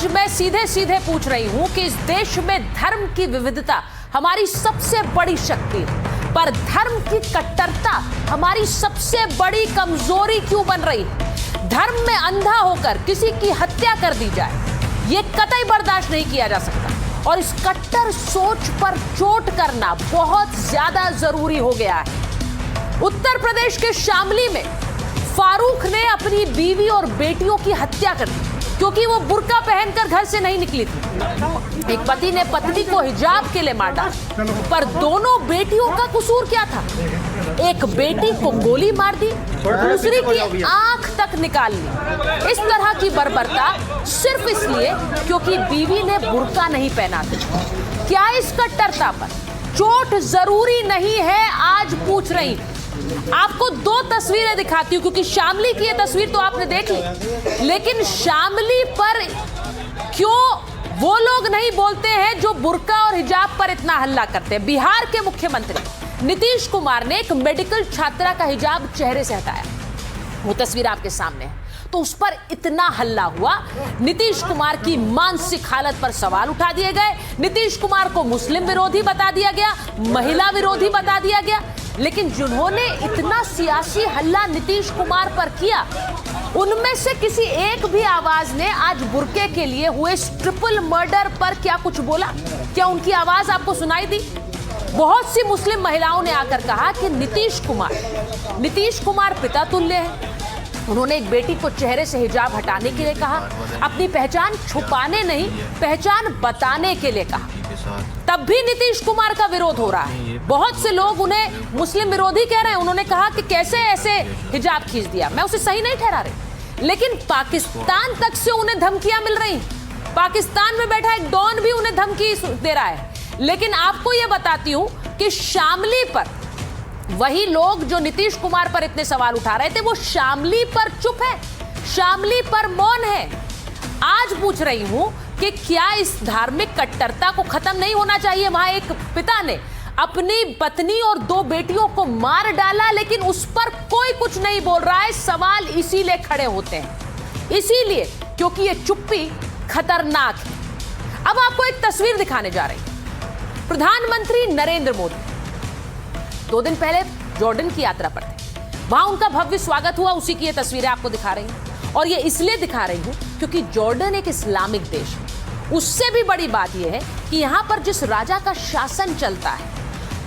आज मैं सीधे सीधे पूछ रही हूं कि इस देश में धर्म की विविधता हमारी सबसे बड़ी शक्ति है, पर धर्म की कट्टरता हमारी सबसे बड़ी कमजोरी क्यों बन रही है? धर्म में अंधा होकर किसी की हत्या कर दी जाए, यह कतई बर्दाश्त नहीं किया जा सकता और इस कट्टर सोच पर चोट करना बहुत ज्यादा जरूरी हो गया है। उत्तर प्रदेश के शामली में फारूक ने अपनी बीवी और बेटियों की हत्या कर दी क्योंकि वो बुर्का पहनकर घर से नहीं निकली थी। एक पति ने पत्नी को हिजाब के लिए मार डाला, पर दोनों बेटियों का कसूर क्या था? एक बेटी को गोली मार दी, दूसरी की आंख तक निकाल ली। इस तरह की बर्बरता सिर्फ इसलिए क्योंकि बीवी ने बुर्का नहीं पहना था। क्या इस कट्टरता पर चोट जरूरी नहीं है? आज पूछ रही। आपको दो तस्वीरें दिखाती हूं क्योंकि शामली की ये तस्वीर तो आपने देख ली, लेकिन शामली पर क्यों वो लोग नहीं बोलते हैं जो बुर्का और हिजाब पर इतना हल्ला करते हैं? बिहार के मुख्यमंत्री नीतीश कुमार ने एक मेडिकल छात्रा का हिजाब चेहरे से हटाया, वो तस्वीर आपके सामने है, तो उस पर इतना हल्ला हुआ। नीतीश कुमार की मानसिक हालत पर सवाल उठा दिए गए, नीतीश कुमार को मुस्लिम विरोधी बता दिया गया, महिला विरोधी बता दिया गया। लेकिन जिन्होंने इतना सियासी हल्ला नीतीश कुमार पर किया, उनमें से किसी एक भी आवाज ने आज बुर्के के लिए हुए ट्रिपल मर्डर पर क्या कुछ बोला? क्या उनकी आवाज आपको सुनाई दी? बहुत सी मुस्लिम महिलाओं ने आकर कहा कि नीतीश कुमार पिता तुल्य है। उन्होंने एक बेटी को चेहरे से हिजाब हटाने के लिए कहा, अपनी पहचान छुपाने नहीं, पहचान बताने के लिए कहा। तब भी नीतीश कुमार का विरोध हो रहा है। बहुत से लोग उन्हें मुस्लिम विरोधी कह रहे हैं। उन्होंने कहा कि कैसे ऐसे हिजाब खींच दिया। मैं उसे सही नहीं ठहरा रही, लेकिन पाकिस्तान तक से उन्हें धमकियां मिल रही। पाकिस्तान में बैठा एक डॉन भी उन्हें धमकी दे रहा है। लेकिन आपको यह बताती हूं कि शामली पर वही लोग जो नीतीश कुमार पर इतने सवाल उठा रहे थे, वो शामली पर चुप है, शामली पर मौन है। आज पूछ रही हूं कि क्या इस धार्मिक कट्टरता को खत्म नहीं होना चाहिए? वहां एक पिता ने अपनी पत्नी और दो बेटियों को मार डाला, लेकिन उस पर कोई कुछ नहीं बोल रहा है। सवाल इसीलिए खड़े होते हैं, इसीलिए क्योंकि ये चुप्पी खतरनाक है। अब आपको एक तस्वीर दिखाने जा रही हूं। प्रधानमंत्री नरेंद्र मोदी 2 दिन पहले जॉर्डन की यात्रा पर थे, वहां उनका भव्य स्वागत हुआ। उसी की ये तस्वीरें आपको दिखा रही हूं, और ये इसलिए दिखा रही हूं क्योंकि जॉर्डन एक इस्लामिक देश है। उससे भी बड़ी बात यह है कि यहां पर जिस राजा का शासन चलता है,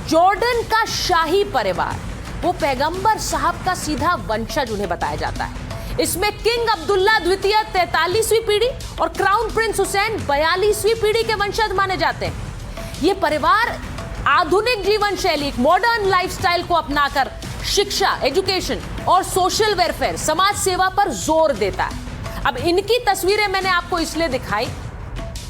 जॉर्डन का शाही परिवार, वो पैगंबर साहब का सीधा वंशज उन्हें बताया जाता है। इसमें किंग अब्दुल्ला द्वितीय 43वीं पीढ़ी और क्राउन प्रिंस हुसैन 42वीं पीढ़ी के वंशज माने जाते हैं। ये परिवार आधुनिक जीवन शैली, मॉडर्न लाइफस्टाइल को अपनाकर शिक्षा, एजुकेशन और सोशल वेलफेयर, समाज सेवा पर जोर देता है। अब इनकी तस्वीरें मैंने आपको इसलिए दिखाई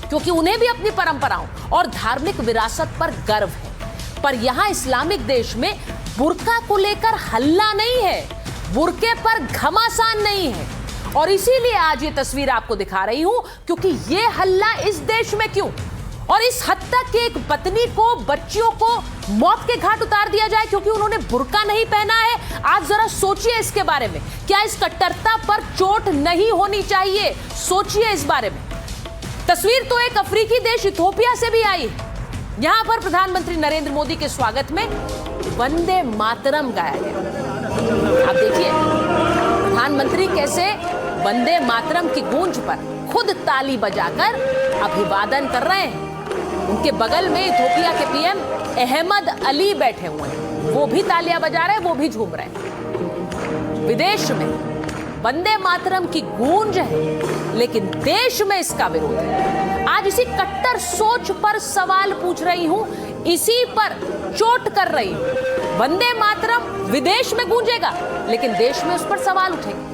क्योंकि उन्हें भी अपनी परंपराओं और धार्मिक विरासत पर गर्व है। पर यहां इस्लामिक देश में बुर्का को लेकर हल्ला नहीं है, बुर्के पर घमासान नहीं है, और इसीलिए आज ये तस्वीर आपको दिखा रही हूं क्योंकि ये हल्ला इस देश में क्यों, और इस हद तक कि एक पत्नी को, बच्चियों को मौत के घाट उतार दिया जाए क्योंकि उन्होंने बुर्का नहीं पहना है। आज जरा सोचिए इसके बारे में, क्या इस कट्टरता पर चोट नहीं होनी चाहिए? सोचिए इस बारे में। तस्वीर तो एक अफ्रीकी देश इथियोपिया से भी आई। यहां पर प्रधानमंत्री नरेंद्र मोदी के स्वागत में वंदे मातरम गाया गया। आप देखिए प्रधानमंत्री कैसे वंदे मातरम की गूंज पर खुद ताली बजाकर अभिवादन कर रहे हैं। उनके बगल में इथियोपिया के पीएम अहमद अली बैठे हुए हैं, वो भी तालियां बजा रहे हैं, वो भी झूम रहे हैं। विदेश में वंदे मातरम की गूंज है, लेकिन देश में इसका विरोध है। आज इसी कट्टर सोच पर सवाल पूछ रही हूं, इसी पर चोट कर रही हूं। वंदे मातरम विदेश में गूंजेगा, लेकिन देश में उस पर सवाल उठेगा।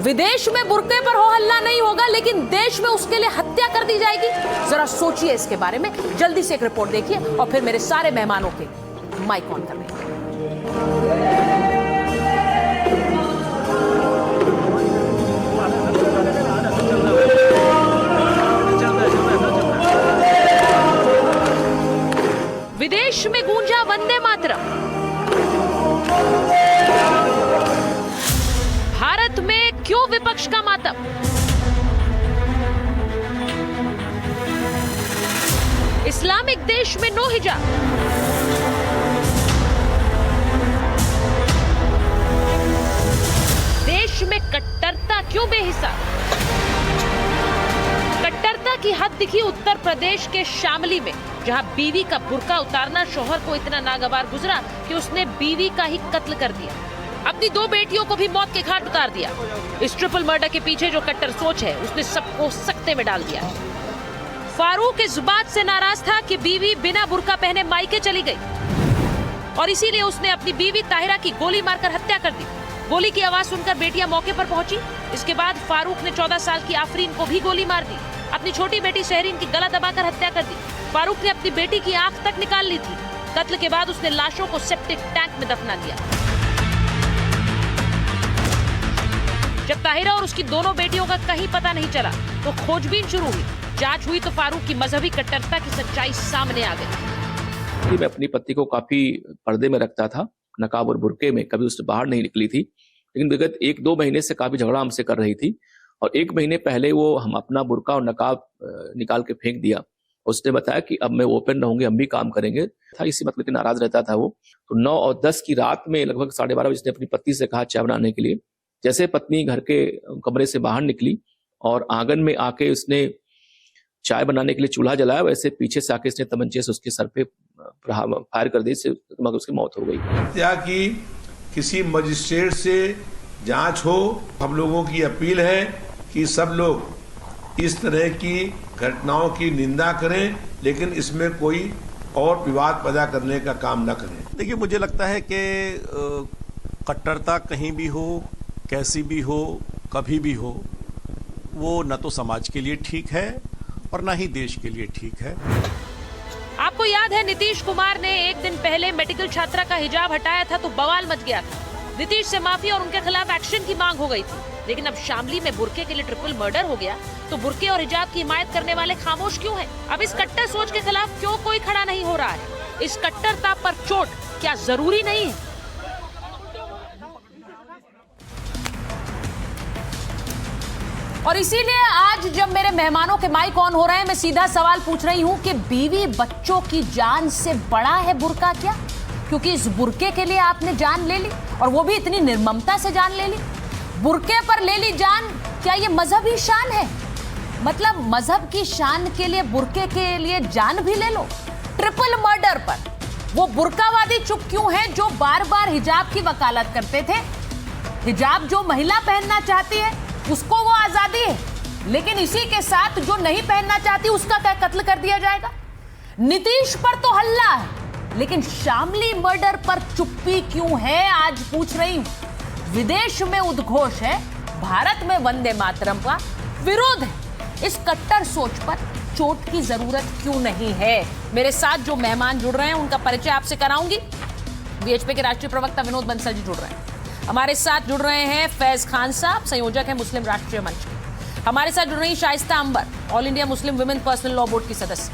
विदेश में बुर्के पर हो हल्ला नहीं होगा, लेकिन देश में उसके लिए हत्या कर दी जाएगी। जरा सोचिए इसके बारे में। जल्दी से एक रिपोर्ट देखिए और फिर मेरे सारे मेहमानों के माइक ऑन कर दें। विदेश में गूंजा वंदे मातरम, भारत में क्यों विपक्ष का मातम? देश में नो हिजाब। देश में कट्टरता क्यों बेहिसाब? कट्टरता की हद दिखी उत्तर प्रदेश के शामली में, जहां बीवी का बुर्का उतारना शौहर को इतना नागवार गुजरा कि उसने बीवी का ही कत्ल कर दिया। अपनी 2 बेटियों को भी मौत के घाट उतार दिया। इस ट्रिपल मर्डर के पीछे जो कट्टर सोच है, उसने सबको सकते में डाल दिया। फारूक इस बात से नाराज था कि बीवी बिना बुर्का पहने मायके चली गई और इसीलिए उसने अपनी बीवी ताहिरा की गोली मारकर हत्या कर दी। गोली की आवाज सुनकर बेटियां मौके पर पहुंची। इसके बाद फारूक ने 14 साल की आफरीन को भी गोली मार दी। अपनी छोटी बेटी शहरीन की गला दबाकर हत्या कर दी। फारूक ने अपनी बेटी की आंख तक निकाल ली थी। कत्ल के बाद उसने लाशों को सेप्टिक टैंक में दफना दिया। जब ताहिरा और उसकी दोनों बेटियों का कहीं पता नहीं चला तो खोजबीन शुरू हुई। जांच हुई तो फारूक की मजहबी कट्टरता की सच्चाई सामने आ गई। मैं अपनी पत्नी को काफी पर्दे में रखता था, नकाब और बुर्के में, कभी उससे बाहर नहीं निकली थी। लेकिन विगत 1-2 महीने से काफी झगड़ा हमसे कर रही थी और 1 महीने पहले वो हम अपना बुर्का और नकाब निकाल के फेंक दिया। उसने बताया कि अब मैं ओपन रहूंगी, हम भी काम करेंगे था। इसी मतलब इतना नाराज रहता था वो। तो 9 और 10 की रात में लगभग 12:30 बजे उसने अपनी पत्नी से कहा चाय बनाने के लिए। जैसे पत्नी घर के कमरे से बाहर निकली और आंगन में आके उसने चाय बनाने के लिए चूल्हा जलाया, वैसे पीछे से आके इसने तमंचे से उसके सर पे फायर कर दी, इससे उसकी मौत हो गई। हत्या की किसी मजिस्ट्रेट से जांच हो। हम लोगों की अपील है कि सब लोग इस तरह की घटनाओं की निंदा करें, लेकिन इसमें कोई और विवाद पैदा करने का काम न करें। देखिए, मुझे लगता है कि कट्टरता कहीं भी हो, कैसी भी हो, कभी भी हो, वो न तो समाज के लिए ठीक है और न ही देश के लिए ठीक है। आपको याद है नीतीश कुमार ने एक दिन पहले मेडिकल छात्रा का हिजाब हटाया था तो बवाल मच गया था। नीतीश से माफी और उनके खिलाफ एक्शन की मांग हो गई थी। लेकिन अब शामली में बुर्के के लिए ट्रिपल मर्डर हो गया तो बुर्के और हिजाब की हिमायत करने वाले खामोश क्यों हैं? अब इस कट्टर सोच के खिलाफ क्यों कोई खड़ा नहीं हो रहा है? इस कट्टरता पर चोट क्या जरूरी नहीं है? और इसीलिए आज जब मेरे मेहमानों के माइक ऑन हो रहे हैं, मैं सीधा सवाल पूछ रही हूं कि बीवी बच्चों की जान से बड़ा है बुर्का क्या? क्योंकि इस बुर्के के लिए आपने जान ले ली और वो भी इतनी निर्ममता से जान ले ली। बुर्के पर ले ली जान, क्या ये मजहबी शान है? मतलब मजहब की शान के लिए बुर्के के लिए जान भी ले लो। ट्रिपल मर्डर पर वो बुर्कावादी चुप क्यों हैं जो बार बार हिजाब की वकालत करते थे? हिजाब जो महिला पहनना चाहती है उसको वो आजादी है, लेकिन इसी के साथ जो नहीं पहनना चाहती उसका क्या कत्ल कर दिया जाएगा? नीतीश पर तो हल्ला है, लेकिन शामली मर्डर पर चुप्पी क्यों है? आज पूछ रही हूं। विदेश में उद्घोष है, भारत में वंदे मातरम का विरोध है। इस कट्टर सोच पर चोट की जरूरत क्यों नहीं है? मेरे साथ जो मेहमान जुड़ रहे हैं उनका परिचय आपसे कराऊंगी। बीएचपी के राष्ट्रीय प्रवक्ता विनोद बंसल जी जुड़ रहे हैं। हमारे साथ जुड़ रहे हैं फैज खान साहब, संयोजक हैं मुस्लिम राष्ट्रीय मंच के। हमारे साथ जुड़ रही Shaista Ambar, all India Muslim women personal law board की सदस्य।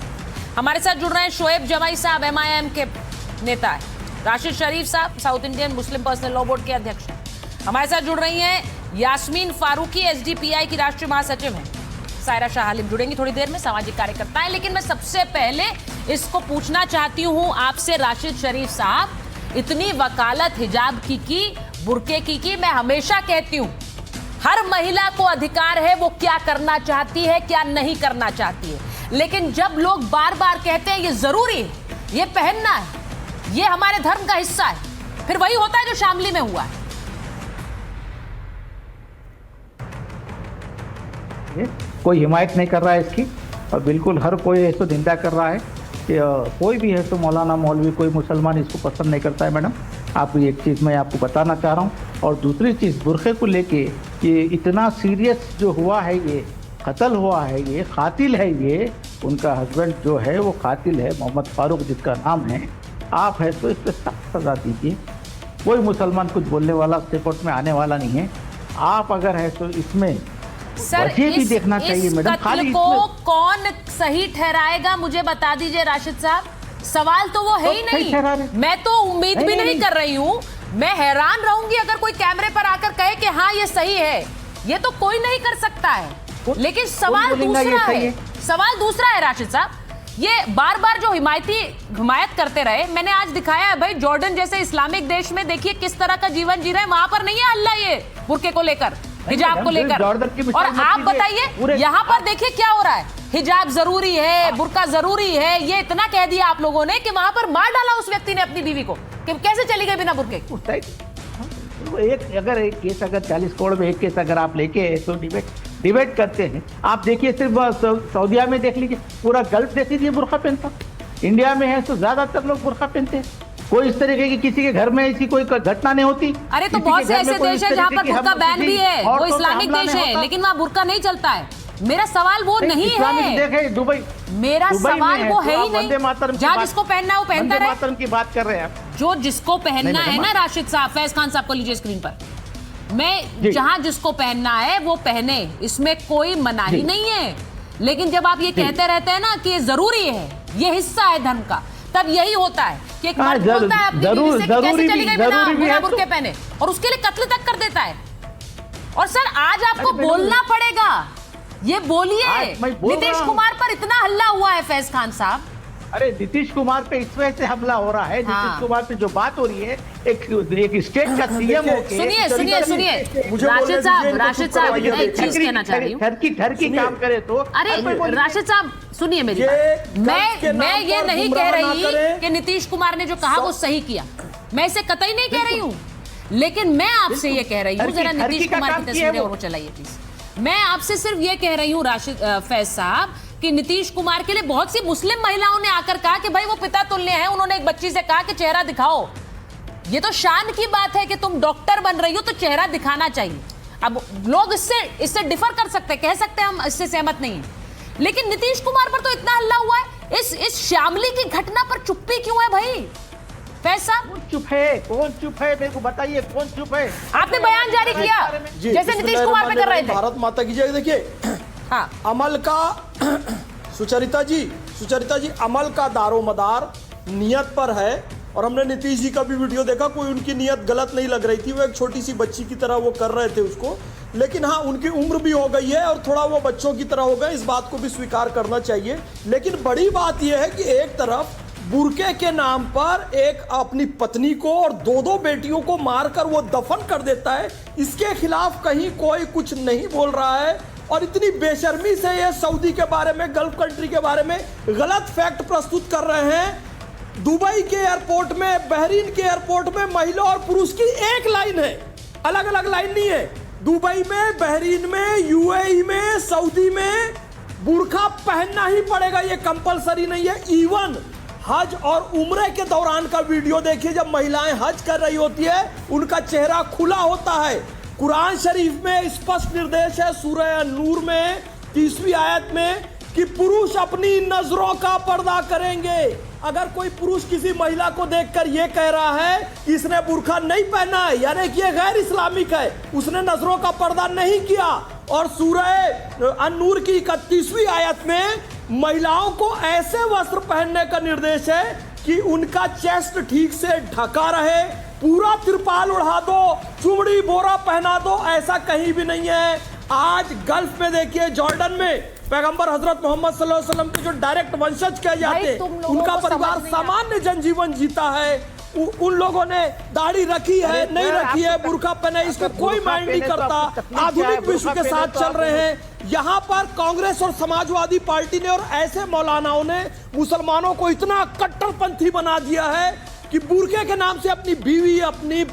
हमारे साथ जुड़ रहे हैं शोएब जवाई साहब, MIM के नेता है। राशिद शरीफ साहब, south Indian Muslim personal law board के अध्यक्ष हैं। हमारे साथ जुड़ रही हैं यास्मीन फारूकी, SDPI की राष्ट्रीय महासचिव हैं। सायरा शाह हालिम जुड़ेंगी थोड़ी देर में, सामाजिक कार्यकर्ता है। लेकिन मैं सबसे पहले इसको पूछना चाहती हूं आपसे, राशिद शरीफ साहब, इतनी वकालत हिजाब की बुर्के की मैं हमेशा कहती हूं हर महिला को अधिकार है वो क्या करना चाहती है क्या नहीं करना चाहती है, लेकिन जब लोग बार बार कहते हैं ये जरूरी है, ये पहनना है, ये हमारे धर्म का हिस्सा है, फिर वही होता है जो शामली में हुआ है। कोई हिमायत नहीं कर रहा है इसकी और बिल्कुल हर कोई इसको निंदा कर रहा है कि कोई भी है तो मौलाना मौलवी कोई मुसलमान इसको पसंद नहीं करता है। मैडम, आप एक चीज़ मैं आपको बताना चाह रहा हूँ। और दूसरी चीज़, बुर्खे को लेके ये इतना सीरियस जो हुआ है, ये कत्ल हुआ है, ये कातिल है, ये उनका हस्बैंड जो है वो कातिल है, मोहम्मद फारूक जिसका नाम है। आप है तो इस पर सख्त सजा दीजिए। कोई मुसलमान कुछ बोलने वाला कोर्ट में आने वाला नहीं है। आप अगर है तो इसमें सर भी देखना चाहिए मैडम। खाली को कौन सही ठहराएगा मुझे बता दीजिए राशिद साहब। सवाल तो वो है ही नहीं, मैं तो उम्मीद भी नहीं कर रही हूँ। मैं हैरान रहूंगी अगर कोई कैमरे पर आकर कहे कि हाँ ये सही है। ये तो कोई नहीं कर सकता है। लेकिन सवाल दूसरा है, सवाल दूसरा है राशिद साहब ये बार बार जो हिमायत करते रहे, मैंने आज दिखाया है भाई, जॉर्डन जैसे इस्लामिक देश में देखिए किस तरह का जीवन जी रहे हैं, वहां पर नहीं है हल्ला ये बुर्के को लेकर, हिजाब को लेकर। और आप बताइए यहाँ पर देखिए क्या हो रहा है, हिजाब जरूरी है, बुर्का जरूरी है, ये इतना कह दिया आप लोगों ने कि वहां पर मार डाला उस व्यक्ति ने अपनी बीवी को, कि कैसे चली गई बिना बुर्के। एक केस अगर 40 करोड़ में एक केस अगर आप लेके तो डिबेट करते हैं। आप देखिए सिर्फ सऊदीया में देख लीजिए, पूरा गल्फ देख लीजिए बुर्का पहनता। इंडिया में है तो ज्यादातर लोग बुर्का पहनते हैं, कोई इस तरीके की किसी के घर में ऐसी कोई घटना नहीं होती। अरे तो बहुत से ऐसे देश है जहाँ पर बुर्का बैन भी है, वो इस्लामिक देश है, लेकिन वहाँ बुर्का नहीं चलता है। मेरा सवाल वो नहीं है, दुबई, मेरा सवाल वो है ही नहीं, जहाँ जिसको पहनना है वो पहनता रहे। मातरम की बात कर रहे हैं आप, जो जिसको पहनना है ना, राशिद साहब, फैज खान साहब को लीजिए स्क्रीन पर, मैं जहां जिसको पहनना है वो पहने, इसमें कोई मनाही नहीं है। लेकिन जब आप ये कहते रहते हैं ना कि ये जरूरी है, ये हिस्सा है धर्म का, तब यही होता है कि एक मर्द बोलता है अपनी बीवी से कि कैसे चली गई बिना बुर्के पहने, और उसके लिए कत्ल तक कर देता है। और सर आज आपको बोलना पड़ेगा, ये बोलिए, नीतीश कुमार पर इतना हल्ला हुआ है फैज खान साहब। अरे नीतीश कुमार पे इस वजह से हमला हो रहा है, नीतीश कुमार पे जो बात हो रही है, एक स्टेट का सीएम होके, सुनिए राशिद साहब एक चीज कहना चाह रही हूँ, ठरकी काम करे तो। अरे राशिद साहब सुनिए मेरी बात, मैं ये नहीं कह रही कि नीतीश कुमार ने जो कहा वो सही किया, मैं इसे कतई नहीं कह रही हूँ, लेकिन मैं आपसे ये कह रही हूँ, जरा नीतीश कुमार की तस्वीरें और चलाइए प्लीज। मैं आपसे सिर्फ ये कह रही हूँ राशिद फैज साहब कि नीतीश कुमार के लिए बहुत सी मुस्लिम महिलाओं ने आकर कहा कि भाई वो पिता तुल्य हैं, उन्होंने एक बच्ची से कहा कि चेहरा दिखाओ। ये तो शान की बात है कि तुम डॉक्टर बन रही हो तो चेहरा दिखाना चाहिए। अब लोग इससे डिफर कर सकते हैं, कह सकते हैं हम इससे सहमत नहीं है, लेकिन नीतीश कुमार पर तो इतना हल्ला हुआ है, इस श्यामली की घटना पर चुप्पी क्यों है भाई फैज साहब? कौन चुप है मेरे को बताइए, कौन चुप है? आपने बयान जारी किया जैसे नीतीश कुमार पे कर रहे थे। भारत माता की जय। देखिए हाँ, अमल का सुचरिता जी अमल का दारोमदार नियत पर है, और हमने नीतीश जी का भी वीडियो देखा, कोई उनकी नियत गलत नहीं लग रही थी, वो एक छोटी सी बच्ची की तरह वो कर रहे थे उसको, लेकिन हाँ उनकी उम्र भी हो गई है और थोड़ा वो बच्चों की तरह हो गए, इस बात को भी स्वीकार करना चाहिए। लेकिन बड़ी बात यह है कि एक तरफ बुर्के के नाम पर एक अपनी पत्नी को और दो बेटियों को मारकर वो दफन कर देता है, इसके खिलाफ कहीं कोई कुछ नहीं बोल रहा है, और इतनी बेशर्मी से ये सऊदी के बारे में, गल्फ कंट्री के बारे में गलत फैक्ट प्रस्तुत कर रहे हैं। दुबई के एयरपोर्ट में, बहरीन के एयरपोर्ट में महिला और पुरुष की एक लाइन है, अलग अलग लाइन नहीं है। दुबई में, बहरीन में, यूएई में, सऊदी में बुर्का पहनना ही पड़ेगा, ये कंपलसरी नहीं है। इवन हज और उम्रे के दौरान का वीडियो देखिए, जब महिलाएं हज कर रही होती है उनका चेहरा खुला होता है। कुरान शरीफ में स्पष्ट निर्देश है, सूरह नूर में 30वीं आयत में, कि पुरुष अपनी नजरों का पर्दा करेंगे। अगर कोई पुरुष किसी महिला को देखकर यह कह रहा है कि इसने बुर्का नहीं पहना है, यानी कि यह गैर इस्लामिक है, उसने नजरों का पर्दा नहीं किया। और सूरह अन-नूर की 31वीं आयत में महिलाओं को ऐसे वस्त्र पहनने का निर्देश है कि उनका चेस्ट ठीक से ढका रहे, पूरा तिरपाल उड़ा दो, चुमड़ी बोरा पहना दो, ऐसा कहीं भी नहीं है। आज गल्फ में देखिए, जॉर्डन में पैगंबर हजरत मोहम्मद सल्लल्लाहु अलैहि वसल्लम के जो डायरेक्ट वंशज कहे जाते हैं, उनका परिवार सामान्य जनजीवन जीता है। उन लोगों ने दाढ़ी रखी है, नहीं रखी है, बुर्का पहने, इसको कोई माइंड नहीं करता। आधुनिक विश्व के साथ चल रहे हैं। यहाँ पर कांग्रेस और समाजवादी पार्टी ने और ऐसे मौलानाओं ने मुसलमानों को इतना कट्टरपंथी बना दिया है कि बुर्के के नाम से अपनी बीवी, अपनी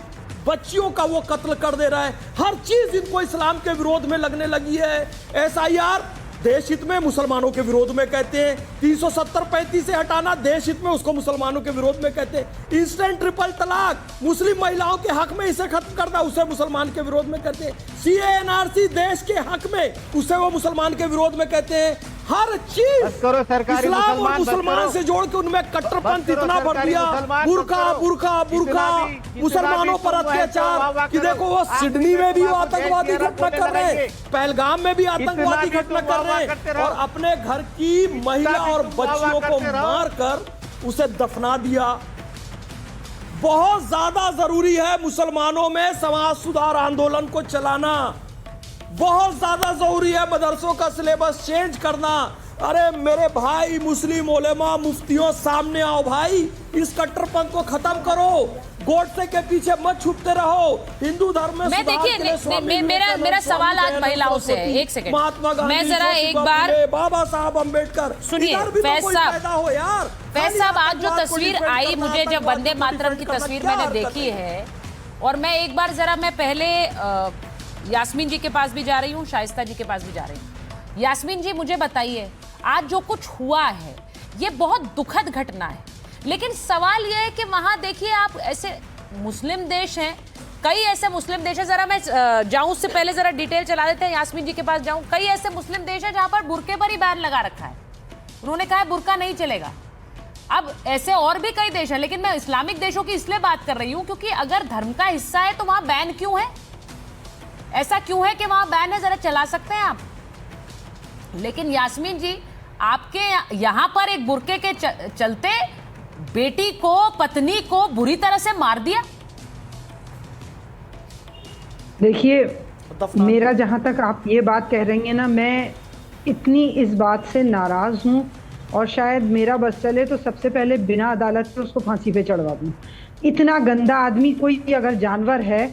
बच्चियों का वो कत्ल कर दे रहा है। हर चीज इनको इस्लाम के विरोध में लगने लगी है। SIR देश हित में मुसलमानों के विरोध में कहते हैं, 370-35 से हटाना देश हित में, उसको मुसलमानों के विरोध में कहते हैं। इंस्टेंट ट्रिपल तलाक मुस्लिम महिलाओं के हक में, इसे खत्म करना, उसे मुसलमान के विरोध में कहते हैं। CA-NRC देश के हक में, उसे वो मुसलमान के विरोध में कहते हैं। हर चीज इस्लाम और मुसलमान से जोड़ के उनमें कट्टरपंथ इतना बढ़ दिया। बुर्का बुर्का बुर्का, मुसलमानों पर अत्याचार, कि देखो वो सिडनी में भी वो आतंकवादी घटना कर रहे हैं, पहलगाम में भी आतंकवादी घटना कर रहे हैं, और अपने घर की महिला और बच्चियों को मारकर उसे दफना दिया। बहुत ज्यादा जरूरी है मुसलमानों में समाज सुधार आंदोलन को चलाना, बहुत ज्यादा जरूरी है मदरसों का सिलेबस चेंज करना, अरे मेरे भाई मुस्लिम उलेमा मुफ्तियों, सामने आओ भाई, इस कट्टरपंथ को खत्म करो, गोडसे के पीछे मत छुपते रहो। हिंदू धर्म में मैं देखिए मेरा सवाल आज महिलाओं से है। एक सेकंड, महात्मा गांधी, मैं जरा एक बार, बाबा साहब अम्बेडकर, सुनिए फैज साहब, फैज साहब, आज जो तस्वीर आई मुझे, जब वंदे मातरम की तस्वीर मैंने देखी है, और मैं एक बार जरा, मैं पहले यास्मीन जी के पास भी जा रही हूँ, शाइस्ता जी के पास भी जा रही हूँ। यास्मीन जी मुझे बताइए, आज जो कुछ हुआ है ये बहुत दुखद घटना है, लेकिन सवाल यह है कि वहां देखिए आप, ऐसे मुस्लिम देश हैं, कई ऐसे मुस्लिम देश हैं, जरा मैं जाऊं उससे पहले जरा डिटेल चला देते हैं, यास्मीन जी के पास जाऊं। कई ऐसे मुस्लिम देश हैं जहां पर बुर्के पर ही बैन लगा रखा है, उन्होंने कहा है बुर्का नहीं चलेगा। अब ऐसे और भी कई देश हैं, लेकिन मैं इस्लामिक देशों की इसलिए बात कर रही हूं क्योंकि अगर धर्म का हिस्सा है तो वहां बैन क्यों है, ऐसा क्यों है कि वहां बैन है, जरा चला सकते हैं आप। लेकिन यास्मीन जी, आपके यहां पर एक बुर्के के चलते बेटी को, पत्नी को बुरी तरह से मार दिया। देखिए, मेरा जहां तक आप ये बात कह रही हैं ना, मैं इतनी इस बात से नाराज हूं, और शायद मेरा बस चले तो सबसे पहले बिना अदालत के उसको फांसी पे चढ़वा दूं। इतना गंदा आदमी, कोई अगर जानवर है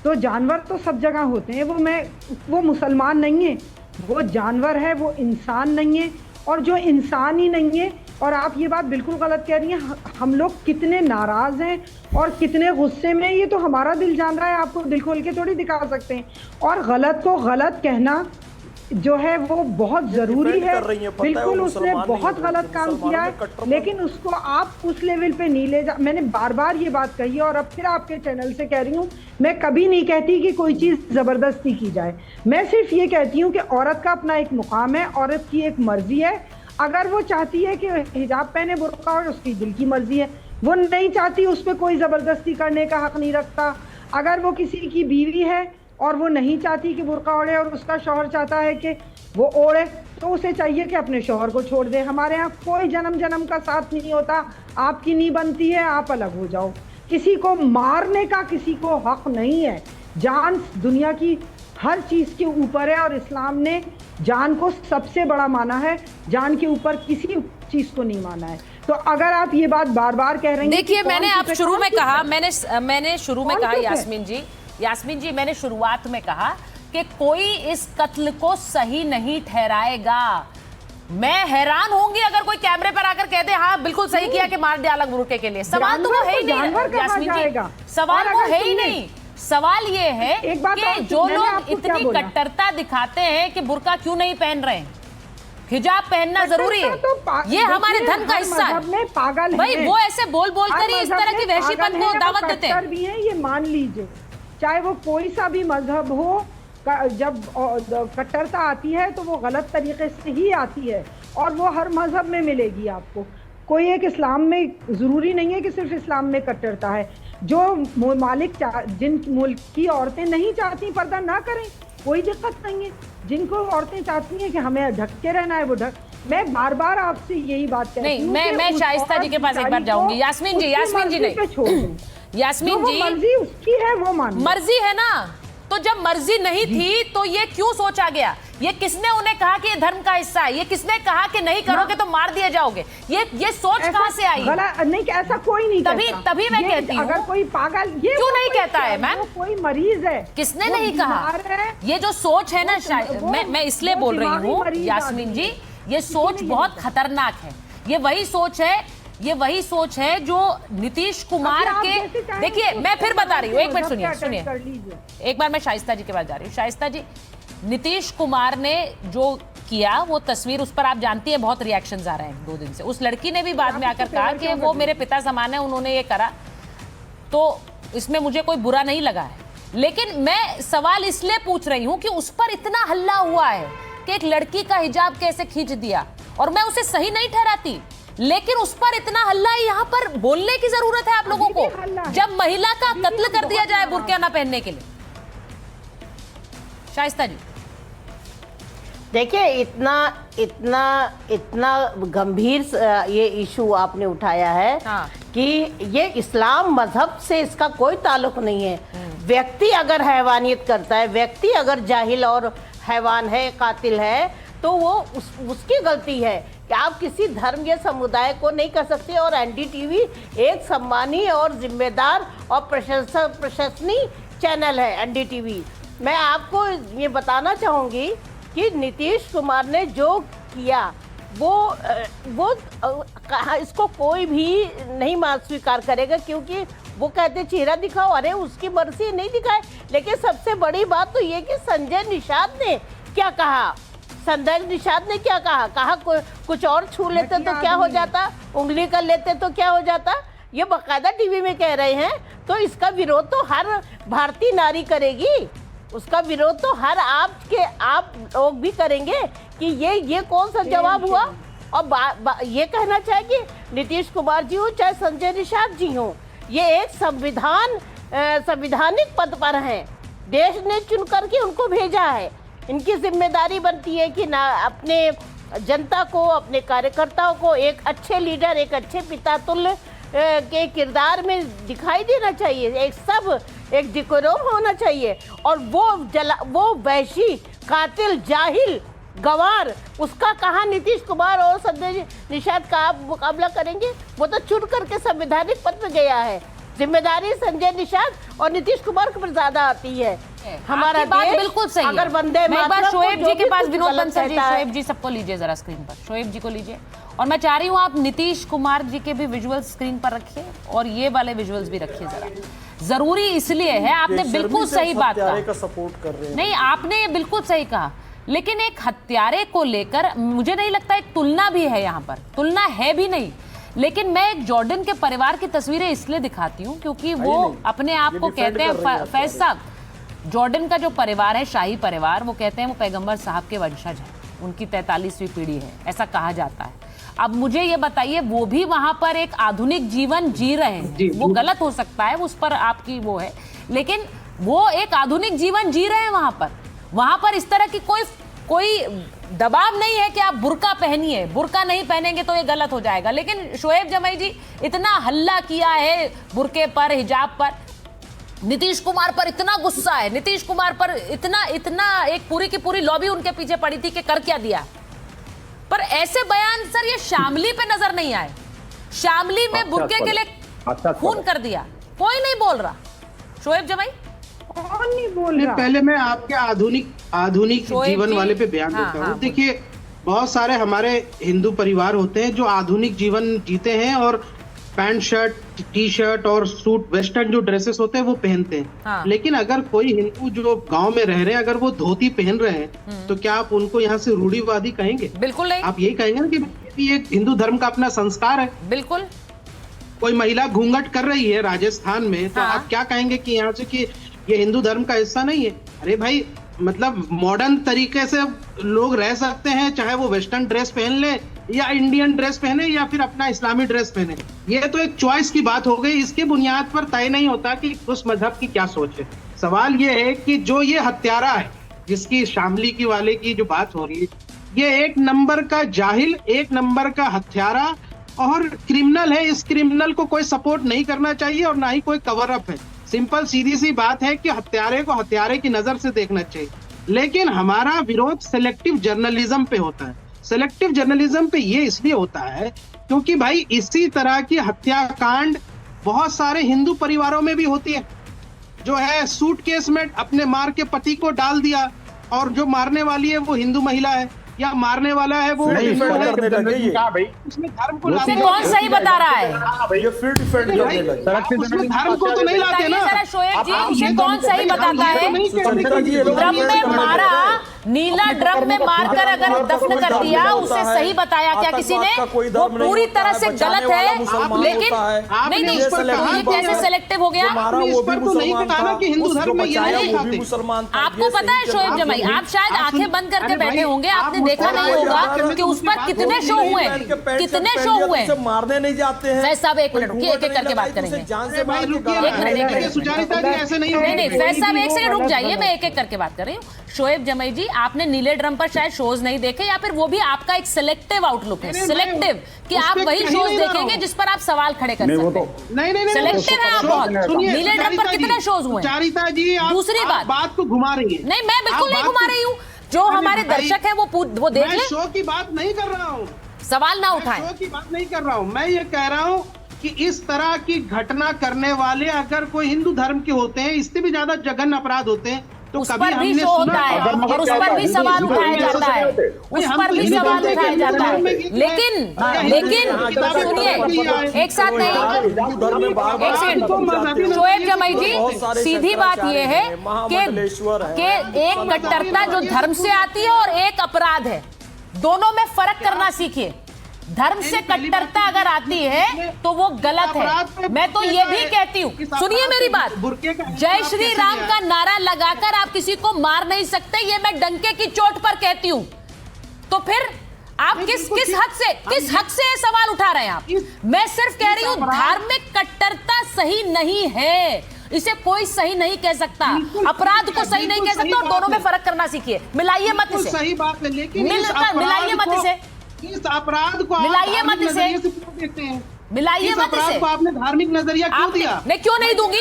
तो जानवर तो सब जगह होते हैं, वो मुसलमान नहीं है, वो जानवर है, वो इंसान नहीं है, और जो इंसान ही नहीं है। और आप ये बात बिल्कुल गलत कह रही हैं, हम लोग कितने नाराज हैं और कितने गुस्से में, ये तो हमारा दिल जान रहा है, आपको दिल खोल के थोड़ी दिखा सकते हैं। और गलत को गलत कहना जो है वो बहुत जरूरी है, बिल्कुल उसने बहुत गलत काम किया है, लेकिन उसको आप उस लेवल पे नहीं ले जा। मैंने बार बार ये बात कही है और अब फिर आपके चैनल से कह रही हूँ, मैं कभी नहीं कहती कि कोई चीज़ ज़बरदस्ती की जाए, मैं सिर्फ ये कहती हूँ कि औरत का अपना एक मुकाम है, औरत की एक मर्जी है, अगर वो चाहती है कि हिजाब पहने, बुर्का, और उसकी दिल की मर्जी है, वो नहीं चाहती, उस पर कोई ज़बरदस्ती करने का हक नहीं रखता। अगर वो किसी की बीवी है और वो नहीं चाहती कि बुर्का ओढ़े और उसका शौहर चाहता है कि वो ओढ़े, तो उसे चाहिए कि अपने शौहर को छोड़ दे। हमारे यहाँ कोई जन्म जन्म का साथ नहीं होता, आपकी नहीं बनती है, आप अलग हो जाओ। किसी को मारने का किसी को हक नहीं है। जान दुनिया की हर चीज़ के ऊपर है, और इस्लाम ने जान को सबसे बड़ा माना है, जान के ऊपर किसी चीज़ को नहीं माना है। तो अगर आप ये बात बार बार कह रहे हैं, देखिए मैंने आप शुरू में कहा, मैंने शुरू में कहा यास्मीन जी, मैंने शुरुआत में कहा कि कोई इस कत्ल को सही नहीं ठहराएगा। मैं हैरान होंगी अगर कोई कैमरे पर आकर कह दे हाँ बिल्कुल सही किया कि मार दिया अलग बुर्के के लिए। सवाल तो वो है ही नहीं यास्मीन जी, सवाल वो है ही नहीं। सवाल ये है कि जो लोग इतनी कट्टरता दिखाते हैं कि बुर्का क्यों नहीं पहन रहे हैं, हिजाब पहनना जरूरी है, ये हमारे धर्म का हिस्सा है। पागल भाई वो ऐसे बोल कर ही इस तरह की वहशीपन को दावत देते हैं। भी है, ये मान लीजिए, चाहे वो कोई सा भी मजहब हो, जब कट्टरता आती है तो वो गलत तरीके से ही आती है, और वो हर मजहब में मिलेगी आपको। कोई एक इस्लाम में ज़रूरी नहीं है कि सिर्फ इस्लाम में कट्टरता है। जो मालिक जिन मुल्क की औरतें नहीं चाहती पर्दा ना करें, कोई दिक्कत नहीं है। जिनको औरतें चाहती हैं कि हमें ढक के रहना है, वो ढक। मैं बार बार आपसे यही बात कहती हूँ। नहीं, मैं शाइस्ता जी के पास एक बार जाऊंगी। यास्मीन जी नहीं, यास्मीन जी, मर्जी उसकी है, वो मान मर्जी है ना, तो जब मर्जी नहीं थी तो ये क्यों सोचा गया? ये किसने उन्हें कहा कि ये धर्म का हिस्सा है? ये किसने कहा कि नहीं करोगे तो मार दिए जाओगे? ये सोच कहां से आई? नहीं, ऐसा कोई नहीं कहता। तभी मैं कहती हूँ, अगर कोई पागल ये क्यों नहीं कहता है मैम? कोई मरीज है, किसने नहीं कहा? ये जो सोच है ना, मैं इसलिए बोल रही हूँ यास्मीन जी, ये सोच बहुत खतरनाक है। ये वही सोच है जो नीतीश कुमार के, देखिए मैं फिर बता रही हूँ, एक मिनट सुनिए, एक बार मैं शाइस्ता जी के पास जा रही हूँ। शाइस्ता जी, नीतीश कुमार ने जो किया वो तस्वीर, उस पर आप जानती हैं बहुत रिएक्शंस आ रहे हैं 2 दिन से। उस लड़की ने भी बाद में आकर कहा कि वो मेरे पिता समान है, उन्होंने ये करा, तो इसमें मुझे कोई बुरा नहीं लगा है। लेकिन मैं सवाल इसलिए पूछ रही हूँ कि उस पर इतना हल्ला हुआ है कि एक लड़की का हिजाब कैसे खींच दिया, और मैं उसे सही नहीं ठहराती, लेकिन उस पर इतना हल्ला है। यहाँ पर बोलने की जरूरत है आप लोगों को, जब महिला का कत्ल कर दिया जाए बुर्का ना पहनने के लिए। शाइस्ता जी, देखिए, इतना गंभीर ये इशू आपने उठाया है। हाँ। कि ये इस्लाम मजहब से इसका कोई ताल्लुक नहीं है। व्यक्ति अगर हैवानियत करता है, व्यक्ति अगर जाहिल और हैवान है, कातिल है, तो वो उसकी गलती है कि आप किसी धर्म या समुदाय को नहीं कर सकते। और एनडीटीवी एक सम्मानीय और जिम्मेदार और प्रशंसनीय चैनल है एनडीटीवी। मैं आपको ये बताना चाहूँगी कि नीतीश कुमार ने जो किया वो कहा, इसको कोई भी नहीं स्वीकार करेगा, क्योंकि वो कहते चेहरा दिखाओ, अरे उसकी मर्जी नहीं दिखाए। लेकिन सबसे बड़ी बात तो ये कि संजय निषाद ने क्या कहा, संजय निषाद ने क्या कहा कुछ और छू लेते तो क्या हो जाता, उंगली कर लेते तो क्या हो जाता, ये बाकायदा टीवी में कह रहे हैं। तो इसका विरोध तो हर भारतीय नारी करेगी, उसका विरोध तो हर आप लोग भी करेंगे कि ये कौन सा जवाब हुआ। और ये कहना चाहिए कि नीतीश कुमार जी हो चाहे संजय निषाद जी हो, ये एक संविधानिक पद पर हैं, देश ने चुन करके उनको भेजा है। इनकी जिम्मेदारी बनती है कि ना अपने जनता को, अपने कार्यकर्ताओं को एक अच्छे लीडर, एक अच्छे पिता तुल्य के किरदार में दिखाई देना चाहिए, एक डिकोरम होना चाहिए। और वो वैशी, कातिल, जाहिल, गंवार, उसका कहाँ नीतीश कुमार और संजय निषाद का आप मुकाबला करेंगे। वो तो चुन करके संवैधानिक पद में गया है। जिम्मेदारी संजय निषाद और नीतीश कुमार पर ज्यादा आती है। हमारा बात बिल्कुल सही अगर वंदे मैं एक बार शोएब जी के पास, विनोद बंसल जी, है। शोएब जी सबको लीजिए जरा स्क्रीन पर, शोएब जी को लीजिए। और मैं चाह रही हूँ आप नीतीश कुमार जी के भी विजुअल्स स्क्रीन पर रखिए और ये वाले विजुअल्स भी रखिए जरा। जरूरी इसलिए है, आपने बिल्कुल सही बात कहा, सपोर्ट कर रहे हैं। नहीं आपने ये बिल्कुल सही कहा, लेकिन एक हत्यारे को लेकर मुझे नहीं लगता एक तुलना भी है, यहाँ पर तुलना है भी नहीं। लेकिन मैं एक जॉर्डन के परिवार की तस्वीरें इसलिए दिखाती हूँ क्योंकि वो अपने आप को कहते हैं, फैज साहब, जॉर्डन का जो परिवार है, शाही परिवार, वो कहते हैं वो पैगंबर साहब के वंशज हैं, उनकी 43वीं पीढ़ी है, ऐसा कहा जाता है। अब मुझे ये बताइए, वो भी वहां पर एक आधुनिक जीवन जी रहे हैं, वो गलत हो सकता है, उस पर आपकी वो है, लेकिन वो एक आधुनिक जीवन जी रहे हैं वहां पर इस तरह की कोई दबाव नहीं है कि आप बुर्का पहनिए, बुर्का नहीं पहनेंगे तो ये गलत हो जाएगा। लेकिन शोएब जमाई जी इतना हल्ला किया है बुर्के पर, हिजाब पर, नीतीश कुमार पर इतना गुस्सा है, नीतीश कुमार पर इतना एक पूरी की पूरी लॉबी उनके पीछे पड़ी थी कि कर क्या दिया। पर ऐसे बयान सर ये शामली पे नजर नहीं आए। शामली में बुर्के के लिए खून कर दिया, कोई नहीं बोल रहा। शोएब जमाई कौन नहीं बोल रहा? पहले मैं आपके आधुनिक जीवन वाले पे बयान देता हूँ। देखिए, बहुत सारे हमारे हिंदू परिवार होते हैं जो आधुनिक जीवन जीते हैं और पैंट शर्ट, टी शर्ट और सूट, वेस्टर्न जो ड्रेसेस होते हैं वो पहनते हैं। लेकिन अगर कोई हिंदू जो गांव में रह रहे हैं, अगर वो धोती पहन रहे हैं, तो क्या आप उनको यहाँ से रूढ़िवादी कहेंगे? बिल्कुल नहीं। आप यही कहेंगे कि ये एक हिंदू धर्म का अपना संस्कार है। बिल्कुल। कोई महिला घूंघट कर रही है राजस्थान में, तो आप क्या कहेंगे कि यहाँ से कि ये हिंदू धर्म का हिस्सा नहीं है? अरे भाई, मतलब मॉडर्न तरीके से लोग रह सकते हैं, चाहे वो वेस्टर्न ड्रेस पहन ले या इंडियन ड्रेस पहने या फिर अपना इस्लामी ड्रेस पहने। ये तो एक चॉइस की बात हो गई, इसके बुनियाद पर तय नहीं होता कि उस मजहब की क्या सोच है। सवाल ये है कि जो ये हत्यारा है, जिसकी शामली की वाले की जो बात हो रही है, ये एक नंबर का जाहिल, एक नंबर का हत्यारा और क्रिमिनल है। इस क्रिमिनल को कोई सपोर्ट नहीं करना चाहिए और ना ही कोई कवर अप है। सिंपल सीधी सी बात है कि हत्यारे को हत्यारे की नजर से देखना चाहिए। लेकिन हमारा विरोध सेलेक्टिव जर्नलिज्म पे होता है। सेलेक्टिव जर्नलिज्म पे ये इसलिए होता है क्योंकि भाई इसी तरह की हत्याकांड बहुत सारे हिंदू परिवारों में भी होती है। जो है सूटकेस में अपने मार के पति को डाल दिया और जो मारने वाली है वो हिंदू महिला है या मारने वाला है वो उसमें धर्म को कौन सही बता रहा है? उसमें धर्म को तो नहीं लाते ना। शोएब जी, ये कौन सही बताता है? ड्रम में मारा, नीला ड्रम में मारकर अगर दफन कर दिया, उसे सही बताया क्या किसी ने? वो पूरी तरह से गलत है। लेकिन नहीं, ये कैसे सेलेक्टिव हो गया? आपको पता है शोएब जमाई, आप शायद आंखें बंद करके बैठे होंगे, आपने देखा नहीं होगा कि उस पर कितने शो हुए, कितने शो हुए। मारने नहीं जाते हैं। फैज साहब एक मिनट रुकिए, एक एक करके बात करेंगे। नहीं फैज साहब एक सेकंड रुक जाइए, मैं एक एक करके बात कर रही हूँ। शोएब जमाई जी, आपने नीले ड्रम पर शायद शोज नहीं देखे, या फिर वो भी आपका एक सिलेक्टिव आउटलुक है, सिलेक्टिव कि आप वही शोज देखेंगे जिस पर आप सवाल खड़े कर सकते हैं। नहीं, सिलेक्टिव है आप बहुत। नीले ड्रम पर कितने शोज हुए? चारिता जी, दूसरी बात को घुमा रही है। नहीं, मैं बिल्कुल नहीं घुमा रही हूँ। जो हमारे दर्शक हैं वो देख मैं ले। शो की बात नहीं कर रहा हूँ, सवाल ना उठाएं। शो की बात नहीं कर रहा हूँ, मैं ये कह रहा हूँ कि इस तरह की घटना करने वाले अगर कोई हिंदू धर्म के होते हैं, इससे भी ज्यादा जघन्य अपराध होते हैं, तो उस कभी पर भी हमने शो होता है और उस पर भी सवाल उठाया जाता है, उस पर भी सवाल उठाया जाता है। लेकिन सुनिए, एक साथ नहीं, एक सेकंड शोएब जमाई जी, सीधी बात यह है कि एक कट्टरता जो धर्म से आती है और एक अपराध है, दोनों में फर्क करना सीखिए। धर्म से कट्टरता अगर आती है तो वो गलत है। मैं तो ये भी कहती हूँ, सुनिए मेरी बात, जय श्री राम का नारा लगाकर आप किसी को मार नहीं सकते, ये मैं डंके की चोट पर कहती हूँ। तो फिर आप किस हक से ये सवाल उठा रहे हैं आप? मैं सिर्फ कह रही हूँ धार्मिक कट्टरता सही नहीं है, इसे कोई सही नहीं कह सकता, अपराध को सही नहीं कह सकता, और दोनों में फर्क करना सीखिए। मिलाइए मत इसे, सही बात है, लेकिन मिलाइए मत इसे, इस अपराध को मिलाइए मत इसे, देखते हैं, मिलाइए मत इसे। को आपने धार्मिक नजरिया क्यों दिया? मैं क्यों नहीं दूंगी?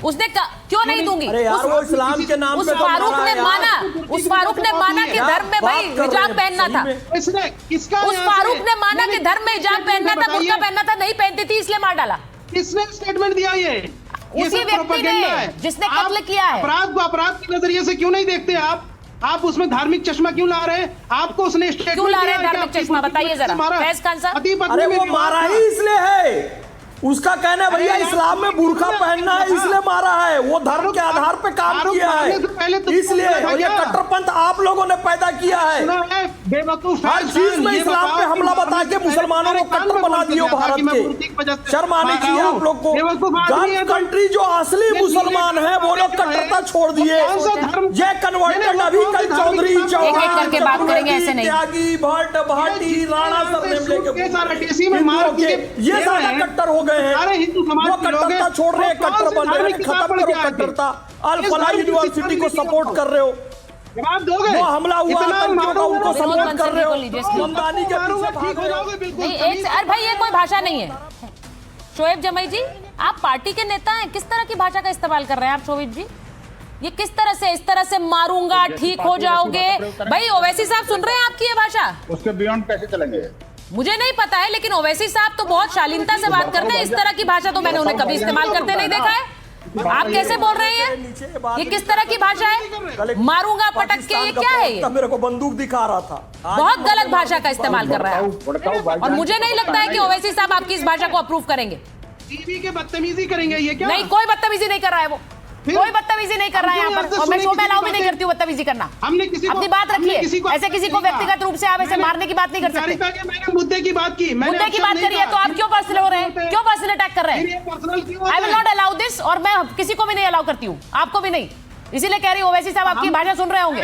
उसने क्यों नहीं दूंगी? अरे यार वो इस्लाम के नाम उस फारूक ने माना कि धर्म में भाई हिजाब पहनना था। उस फारूक ने माना कि धर्म में हिजाब पहनना था, बुर्का पहनना था, नहीं पहनती थी इसलिए मार डाला। किसने स्टेटमेंट दिया? ये उसी व्यक्ति ने जिसने कत्ल किया है। अपराध को अपराध के नजरिए से क्यों नहीं देखते आप उसमें धार्मिक चश्मा क्यों ला रहे हैं? आपको उसने क्यों ला रहे हैं धार्मिक चश्मा? बताइए जरा फैज खान साहब। अरे वो मारा ही इसलिए है, उसका कहना है भैया इस्लाम में बुर्का पहनना है इसलिए मारा है, वो धर्म के आधार पे काम किया है इसलिए। और ये कट्टरपंथ आप लोगों ने पैदा किया है, हर चीज में इस्लाम पे हमला बता के मुसलमानों को कट्टर बना दियो भारत के। शर्म आनी चाहिए आप लोग को। गल्फ कंट्री जो असली मुसलमान है वो लोग कट्टरता छोड़ दिए, ये कन्वर्टेड अभी कल चौधरी एक-एक करके बात करेंगे, ऐसे नहीं। त्यागी भट्ट भाटी राणा सरनेम लेके ये सारा कट्टर हो गए हैं। अरे हिंदू समाज वो कट्टरता छोड़ रहे हैं, कट्टर बन रहे हैं, खत्म करो कट्टरता। अल फलाह यूनिवर्सिटी को सपोर्ट कर रहे हो, जवाब दोगे? वो हमला हुआ आतंकियों का उनको सपोर्ट कर रहे हो, ममदानी के ठीक हो जाओगे बिल्कुल। अरे भाई ये कोई भाषा नहीं है। शोएब जमाई जी, आप पार्टी के नेता हैं, किस तरह की भाषा का इस्तेमाल कर रहे हैं आप शोएब जी? ये किस तरह से, इस तरह से मारूंगा ठीक हो जाओगे? भाई ओवैसी साहब सुन रहे हैं आपकी ये भाषा? उसके बियॉन्ड कैसे चलेंगे मुझे नहीं पता है, लेकिन ओवैसी साहब तो बहुत शालीनता से बात करते हैं, इस तरह की भाषा तो मैंने उन्हें कभी इस्तेमाल करते नहीं देखा है। आप कैसे बोल रहे हैं? ये किस तरह की भाषा है? मारूंगा पटक के, ये क्या है? ये मेरे को बंदूक दिखा रहा था। बहुत गलत भाषा का इस्तेमाल कर रहा है, और मुझे नहीं लगता है कि ओवैसी साहब आपकी इस भाषा को अप्रूव करेंगे। टीवी के बदतमीजी करेंगे ये क्या? नहीं, कोई बदतमीजी नहीं कर रहा है वो, कोई बदतमीजी नहीं कर रहा है यहाँ पर, और मैं शो में अलाउ भी नहीं करती हूँ बदतमीजी करना। हमने किसी अपनी बात रखिए, ऐसे किसी को व्यक्तिगत रूप से आप ऐसे मारने की बात नहीं कर सकते। मैंने मुद्दे की बात की, मुद्दे की बात करिए तो आप क्यों पर्सनल हो रहे हैं, क्यों पर्सनल अटैक कर रहे हैं? I will not allow this, और मैं किसी को भी नहीं अलाउ करती हूँ, आपको भी नहीं, इसीलिए कह रही हूँ ओवैसी साहब आपकी भाषा सुन रहे होंगे।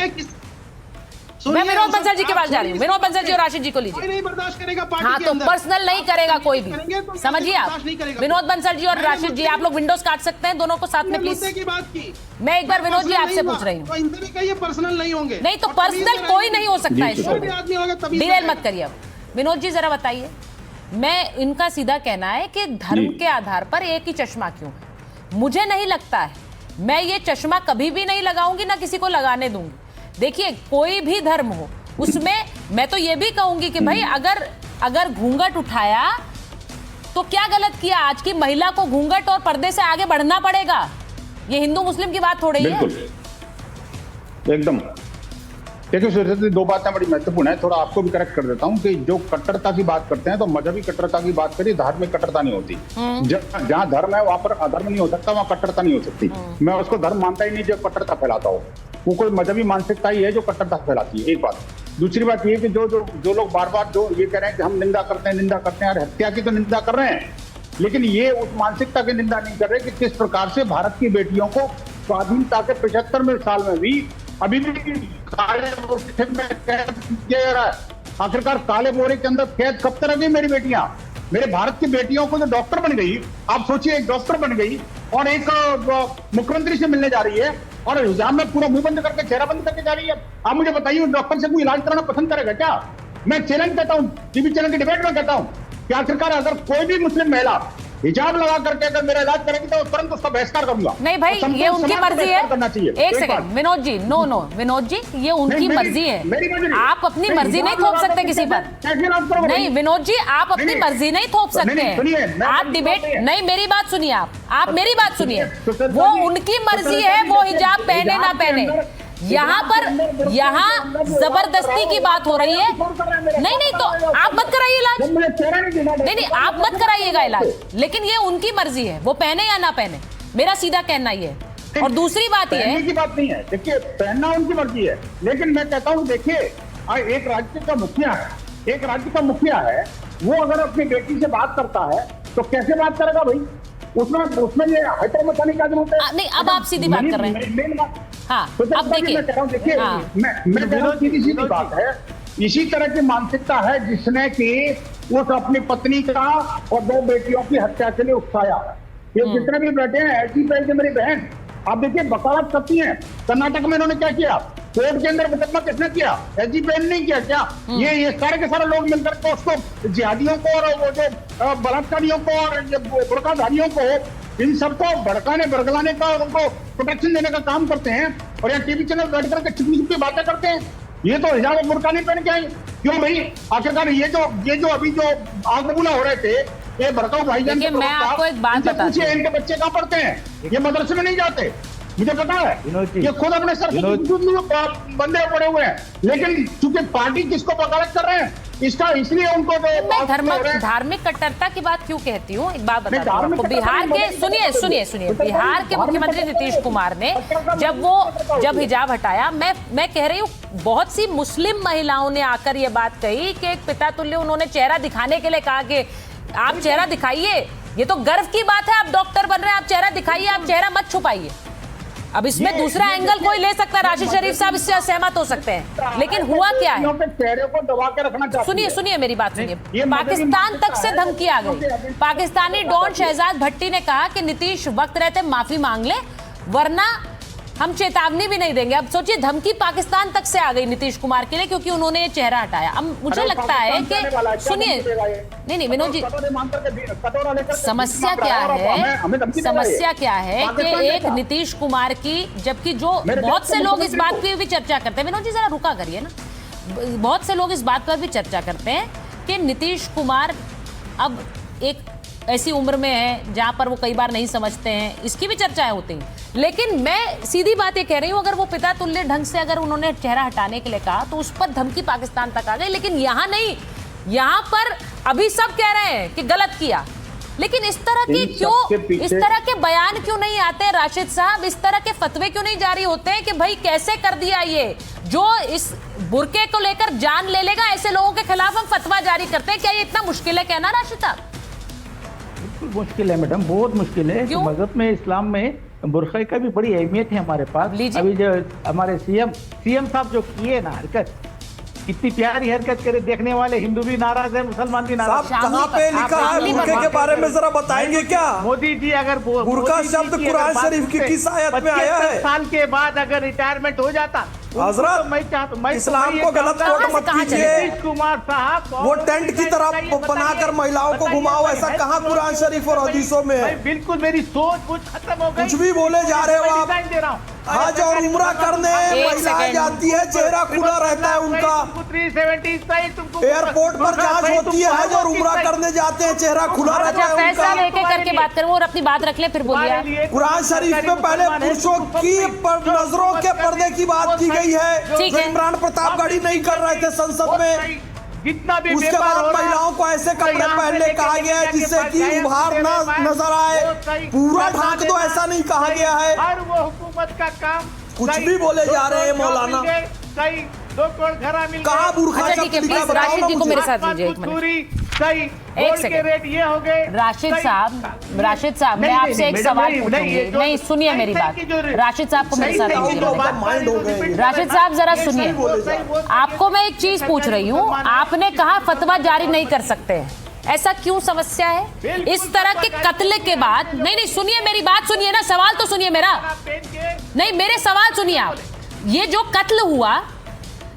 मैं विनोद बंसल जी के पास जा रही हूँ, विनोद बंसल जी और राशिद जी को लीजिए। नहीं बर्दाश्त करेगा हाँ, तो पर्सनल नहीं करेगा कोई भी, समझिए आप। विनोद बंसल जी और राशिद जी, आप लोग विंडोज काट सकते हैं दोनों को साथ में प्लीज। की बात की मैं एक बार विनोद जी आपसे पूछ रही हूँ, पर्सनल नहीं होंगे? नहीं तो पर्सनल कोई नहीं हो सकता है, डिरेल मत करिए। विनोद जी जरा बताइए, मैं इनका सीधा कहना है कि धर्म के आधार पर एक ही चश्मा क्यों है? मुझे नहीं लगता है, मैं ये चश्मा कभी भी नहीं लगाऊंगी, ना किसी को लगाने दूंगी। देखिए कोई भी धर्म हो, उसमें मैं तो ये भी कहूंगी कि भाई अगर घूंघट उठाया तो क्या गलत किया? आज की महिला को घूंघट और पर्दे से आगे बढ़ना पड़ेगा, ये हिंदू मुस्लिम की बात थोड़ी है। एकदम। देखिए सुरेश, दो बातें बड़ी महत्वपूर्ण है, थोड़ा आपको भी करेक्ट कर देता हूं कि जो कट्टरता की बात करते हैं तो मजहबी कट्टरता की बात करिए, धार्मिक कट्टरता नहीं होती। जहां धर्म है वहां पर अधर्म नहीं हो सकता, वहां कट्टरता नहीं हो सकती। मैं उसको धर्म मानता ही नहीं जो कट्टरता फैलाता हो, वो कोई मजहबी मानसिकता ही है जो कट्टरता फैलाती है, एक बात। दूसरी बात ये कि जो लोग बार बार जो ये कह रहे हैं कि हम निंदा करते हैं, और हत्या की तो निंदा कर रहे हैं, लेकिन ये उस मानसिकता की निंदा नहीं कर रहे कि किस प्रकार से भारत की बेटियों को स्वाधीनता के 75वें साल में भी अभी भी काले बोरे में कैद किया जा रहा है। आखिरकार काले बोरे के अंदर कैद कब तक रही मेरी बेटियां? मेरे भारत की बेटियों को जो डॉक्टर बन गई, आप सोचिए एक डॉक्टर बन गई और एक मुख्यमंत्री से मिलने जा रही है और हिजाब में पूरा मुंह बंद करके चेहरा बंद करके जा रही है। आप मुझे बताइए डॉक्टर से कोई इलाज कराना पसंद करेगा क्या? मैं चैलेंज कहता हूँ, टीवी चैनल की डिबेट में कहता हूँ कि आखिरकार अगर कोई भी मुस्लिम महिला हिजाब लगा करके अगर मेरा इलाज करेगी तो तुरंत उसका बहिष्कार करूंगा। नहीं भाई, तो ये उनकी मर्जी है। करना चाहिए। एक सेकंड विनोद जी, नो विनोद जी, ये उनकी मर्जी है। आप अपनी मर्जी नहीं थोप सकते किसी पर। नहीं विनोद जी, आप अपनी मर्जी नहीं थोप सकते हैं। आप डिबेट नहीं, मेरी बात सुनिए, आप मेरी बात सुनिए। वो उनकी मर्जी है, वो हिजाब पहने ना पहने। यहाँ जबरदस्ती की बात हो रही है। नहीं तो आप मत कराइए इलाज। नहीं आप मत कराइएगा इलाज, लेकिन ये उनकी मर्जी है, वो पहने या ना पहने, मेरा सीधा कहना ये है। और दूसरी बात ये है की बात नहीं है, देखिए पहनना उनकी मर्जी है, लेकिन मैं कहता हूँ देखिए एक राज्य का मुखिया है, वो अगर अपनी बेटी से बात करता है तो कैसे बात करेगा भाई? उसमें ये हटर मचाने का जरूरत है। नहीं, अब आप सीधी बात कर रहे हैं। मेन बात, हाँ, तो अब देखिए, मैं कह रहा हूँ, देखिए मैं कह रहा हूँ सीधी बात है, इसी तरह की मानसिकता है जिसने कि उस अपनी पत्नी का और 2 बेटियों की हत्या के लिए उकसाया। ये जितने भी बैठे हैं ऐसी पहल के मेरी बहन, आप देखिए वकालत करती हैं। कर्नाटक में इन्होंने क्या किया? कोर्ट के अंदर मुकदमा किसने किया? एसजी पहल नहीं किया क्या? ये सारे के सारे लोग मिलकर के उसको जिहादियों को और वो जो बलात्कारियों को और बुर्काधारियों को, इन सबको भड़काने बरगलाने का और उनको प्रोटेक्शन देने का काम करते हैं। और यहाँ टीवी चैनल बैठ करके छुपी छुपी बातें करते हैं। ये तो हिजाब और बुर्का नहीं पहन के आए क्यों भाई? आखिरकार ये जो अभी जो आग बबूला हो रहे थे, ये भड़काऊ भाईजान, मैं आपको एक बात बताती हूं, इनके बच्चे कहाँ पढ़ते हैं? ये मदरसे में नहीं जाते, मुझे पता है। ये खुद अपने सर से बंदे पड़े हुए हैं, लेकिन चूंकि पार्टी किसको वकालत कर रहे हैं इसका, इसलिए उनको मैं धार्मिक कट्टरता की बात क्यों कहती हूँ, एक बात बताती हूँ आपको। बिहार के सुनिए बिहार के मुख्यमंत्री नीतीश कुमार ने जब हिजाब हटाया, मैं कह रही हूँ बहुत सी मुस्लिम महिलाओं ने आकर ये बात कही कि एक पिता तुल्य उन्होंने चेहरा दिखाने के लिए कहा कि आप चेहरा दिखाइए, ये तो गर्व की बात है, आप डॉक्टर बन रहे हैं, आप चेहरा दिखाइए, आप चेहरा मत छुपाइए। अब इसमें दूसरा एंगल कोई ले सकता है, राशिद शरीफ साहब इससे असहमत हो सकते हैं, लेकिन हुआ क्या है? चेहरे को दबा के रखना चाहते हैं। सुनिए मेरी बात सुनिए। पाकिस्तान तक से धमकी आ गई। पाकिस्तानी डॉन शहजाद भट्टी ने कहा कि नीतीश वक्त रहते माफी मांग ले, वरना हम चेतावनी भी नहीं देंगे। अब सोचिए, धमकी पाकिस्तान तक से आ गई नीतीश कुमार के लिए, क्योंकि उन्होंने ये चेहरा हटाया। अब मुझे लगता है कि सुनिए, नहीं विनोद जी, समस्या क्या है कि एक नीतीश कुमार की, जबकि जो बहुत से लोग इस बात पर भी चर्चा करते हैं, विनोद जी जरा रुका करिए ना, बहुत से लोग इस बात पर भी चर्चा करते हैं कि नीतीश कुमार अब एक ऐसी उम्र में है जहां पर वो कई बार नहीं समझते हैं, इसकी भी चर्चाएं होती हैं। लेकिन मैं सीधी बात ये कह रही हूं, अगर वो पिता तुल्य ढंग से अगर उन्होंने चेहरा हटाने के लिए कहा तो उस पर धमकी पाकिस्तान तक आ गई, लेकिन यहां नहीं। यहां पर अभी सब कह रहे हैं कि गलत किया, लेकिन इस तरह के बयान क्यों नहीं आते राशिद साहब? इस तरह के फतवे क्यों नहीं जारी होते हैं कि भाई कैसे कर दिया ये, जो इस बुरके को लेकर जान ले लेगा, ऐसे लोगों के खिलाफ हम फतवा जारी करते हैं? क्या ये इतना मुश्किल है कहना राशिद साहब? बिल्कुल मुश्किल है मैडम, बहुत मुश्किल है। मजहब में, इस्लाम में बुरखे का भी बड़ी अहमियत है हमारे पास। अभी जो हमारे सीएम साहब जो किए ना हरकत, कितनी प्यारी हरकत करे, देखने वाले हिंदू भी नाराज है, मुसलमान भी नाराज। कहाँ पे लिखा है बुरके के बारे में जरा बताएंगे क्या? मोदी जी, अगर बुरका शब्द कुरान शरीफ की किस आयत में आया है? साल के बाद अगर रिटायरमेंट हो जाता, हजरत मैं इस्लाम को गलत कोट मत कीजिए। कुमार साहब, वो टेंट की तरह बनाकर महिलाओं को घुमाओ, ऐसा कहाँ कुरान शरीफ और हदीसों में है? बिल्कुल मेरी सोच कुछ खत्म हो गई। कुछ भी बोले जा रहे हो आप। हज और उम्रा करने महिलाएं जाती है, चेहरा खुला रहता है उनका। 370 एयरपोर्ट पर जांच होती है, हज और उम्रा करने जाते हैं, चेहरा खुला रहता है उनका। एक-एक करके बात करें और अपनी बात रख ले, फिर बोलिए। कुरान शरीफ में पहले पुरुषों की नजरों के पर्दे की बात की गई है, जो इमरान प्रतापगढ़ी नहीं कर रहे थे संसद में। जितना भी उसके बाद महिलाओं को ऐसे कपड़े पहनने कहा गया है जिससे कि उभार ना नजर आए, पूरा ढाक दो, ऐसा नहीं कहा गया है। हर वो हुकूमत का काम, कुछ भी बोले जा रहे हैं मौलाना। कई 2 करोड़ घरा मिल गए। कहाँ बुरखा अच्छा ठीक है, प्लीज राशिद जी को मेरे साथ लीजिए एक मिनट। एक सेकंड, रेट ये हो गए। राशिद साहब मैं आपसे एक सवाल पूछूंगी। नहीं सुनिए मेरी बात, राशिद साहब को मेरे साथ लीजिए। राशिद साहब जरा सुनिए, आपको मैं एक चीज पूछ रही हूँ। आपने कहा फतवा जारी नहीं कर सकते, ऐसा क्यों समस्या है? इस तरह के कत्ल के बाद, नहीं सुनिए मेरी बात सुनिए ना, सवाल तो सुनिए मेरा। नहीं मेरे सवाल सुनिए आप। ये जो कत्ल हुआ,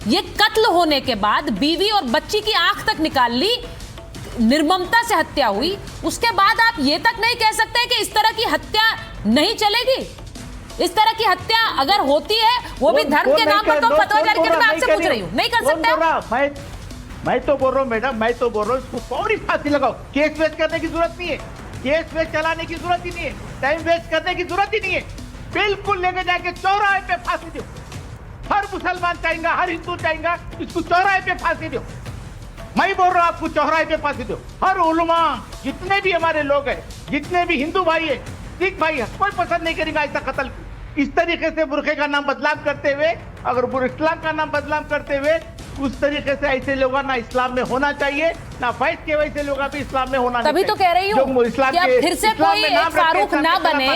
ये कत्ल होने के बाद बीवी और बच्ची की आंख तक निकाल ली, निर्ममता से हत्या हुई, उसके बाद आप ये तक नहीं कह सकते कि इस तरह की हत्या नहीं चलेगी। इस तरह की हत्या अगर होती है वो भी धर्म के नाम पर, तो फतवा जारी करके मैं आपसे पूछ रही हूँ, नहीं कर सकते? मैं तो बोल रहा हूँ मैडम, मैं तो बोल रहा हूँ इसको फौरी फांसी लगाओ। केस वेस्ट करने की जरूरत नहीं है, केस वेस्ट चलाने की जरूरत ही नहीं है, टाइम वेस्ट करने की जरूरत ही नहीं है। बिल्कुल लेके जाके चौराहे पे फांसी दो। हर मुसलमान चाहेगा, हर हिंदू चाहेगा इसको चौराहे पे फांसी दो। मैं बोल रहा हूँ आपको चौराहे पे फांसी दो। हर उलमा, जितने भी हमारे लोग हैं, जितने भी हिंदू भाई है, सिख भाई है, कोई पसंद नहीं करेगा ऐसा कत्ल। इस तरीके से बुरखे का नाम बदनाम करते हुए, अगर इस्लाम का नाम बदनाम करते हुए, उस तरीके से ऐसे लोग ना इस्लाम में होना चाहिए, ना फैज के वैसे लोग भी इस्लाम में होना। तभी तो कह रही हूँ कि फिर से कोई एक फारूक ना बने,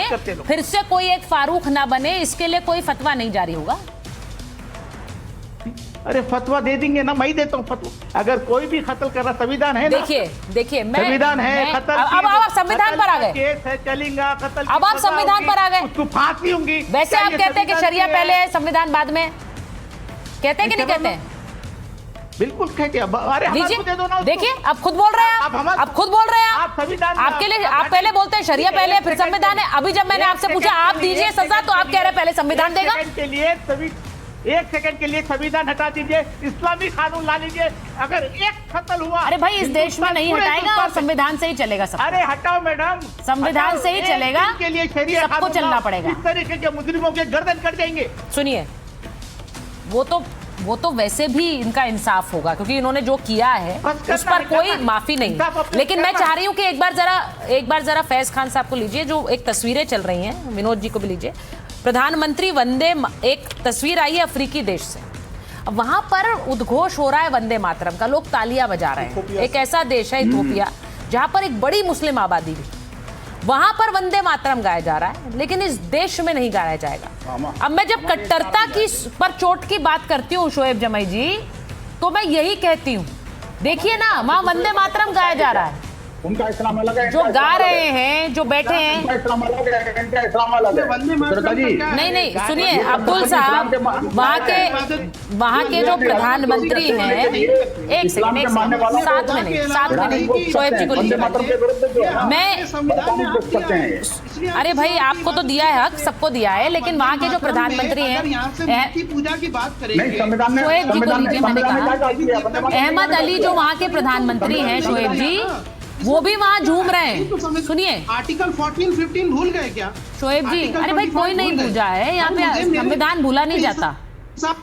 फिर से कोई एक फारूक ना बने, इसके लिए कोई फतवा नहीं जारी होगा। अरे फतवा दे देंगे ना, मैं देता हूँ फतवा। अगर कोई भी कत्ल कर रहा, संविधान है ना, देखिए संविधान है, कत्ल अब आप संविधान पर आ गए, केस है चलेगा, कत्ल अब आप संविधान पर आ गए, उसको फांसी होंगी। वैसे आप कहते हैं कि शरिया पहले है, संविधान बाद में, कहते हैं कि नहीं कहते हैं? बिल्कुल कहते हैं। अरे हमको दे दो ना। देखिए अब खुद बोल रहे हैं आप खुद बोल रहे हैं। आप संविधान आपके लिए आप पहले बोलते हैं शरिया पहले है, फिर संविधान है। अभी जब मैंने आपसे पूछा आप दीजिए सजा, तो आप कह रहे हैं पहले संविधान देगा। एक सेकंड के लिए संविधान हटा दीजिए, इस्लामी कानून ला लीजिए। अगर एक कत्ल हुआ, अरे भाई इस देश में नहीं हटाएगा, और संविधान से ही चलेगा सब। अरे हटाओ मैडम, संविधान से ही चलेगा, के लिए शरिया सबको चलना पड़ेगा। इस तरीके के मुजरिमों के गर्दन कट जाएंगे। सुनिए, वो तो वैसे भी इनका इंसाफ होगा, क्योंकि इन्होंने जो किया है उस पर कोई माफी नहीं। लेकिन मैं चाह रही हूँ कि एक बार जरा फैज खान साहब को लीजिए, जो एक तस्वीरें चल रही हैं, विनोद जी को भी लीजिए। प्रधानमंत्री एक तस्वीर आई है अफ्रीकी देश से, वहां पर उद्घोष हो रहा है वंदे मातरम का, लोग तालियां बजा रहे हैं। एक ऐसा देश है इथोपिया, जहां पर एक बड़ी मुस्लिम आबादी है, वहां पर वंदे मातरम गाया जा रहा है, लेकिन इस देश में नहीं गाया जाएगा। अब मैं जब कट्टरता की पर चोट की बात करती हूँ शोएब जमाई जी, तो मैं यही कहती हूँ, देखिए ना, वहां वंदे मातरम गाया जा रहा है, उनका इस्लाम अलग है, जो गा रहे हैं, जो बैठे हैं, उनका इस्लाम अलग है, इनका इस्लाम अलग है। नहीं सुनिए अब्दुल साहब, वहाँ के जो प्रधानमंत्री हैं, एक सेकंड, साथ में नहीं, शोएब जी को लीजिए। मैं अरे भाई आपको तो दिया है हक, सबको दिया है, लेकिन वहाँ के जो प्रधानमंत्री हैं, पूजा की बात करेंगे, शोएब जी को लीजिए। मैंने कहा अहमद अली जो वहाँ के प्रधानमंत्री हैं, शोएब जी, वो भी वहाँ झूम रहे हैं। सुनिए, आर्टिकल 14-15 भूल गए क्या शोएब जी? अरे भाई कोई नहीं भूला है, यहाँ पे संविधान भूला नहीं जाता,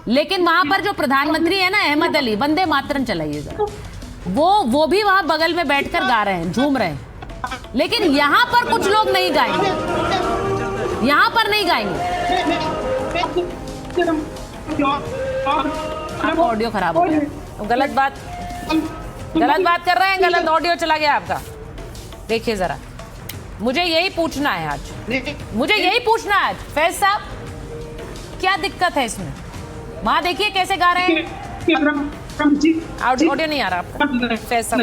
लेकिन वहाँ पर जो प्रधानमंत्री है ना अहमद अली, वंदे मातरम चलाइए जरा, वो भी वहाँ बगल में बैठकर गा रहे हैं, झूम रहे हैं, लेकिन यहाँ पर कुछ लोग नहीं गाएंगे, यहाँ पर नहीं गाएंगे। आपका ऑडियो खराब हो गया, गलत बात कर रहे हैं, गलत ऑडियो चला गया आपका। देखिए जरा, मुझे यही पूछना है आज, फैज साहब, क्या दिक्कत है इसमें? वहां देखिए कैसे गा रहे हैं, ऑडियो नहीं आ रहा आपका फैज साहब।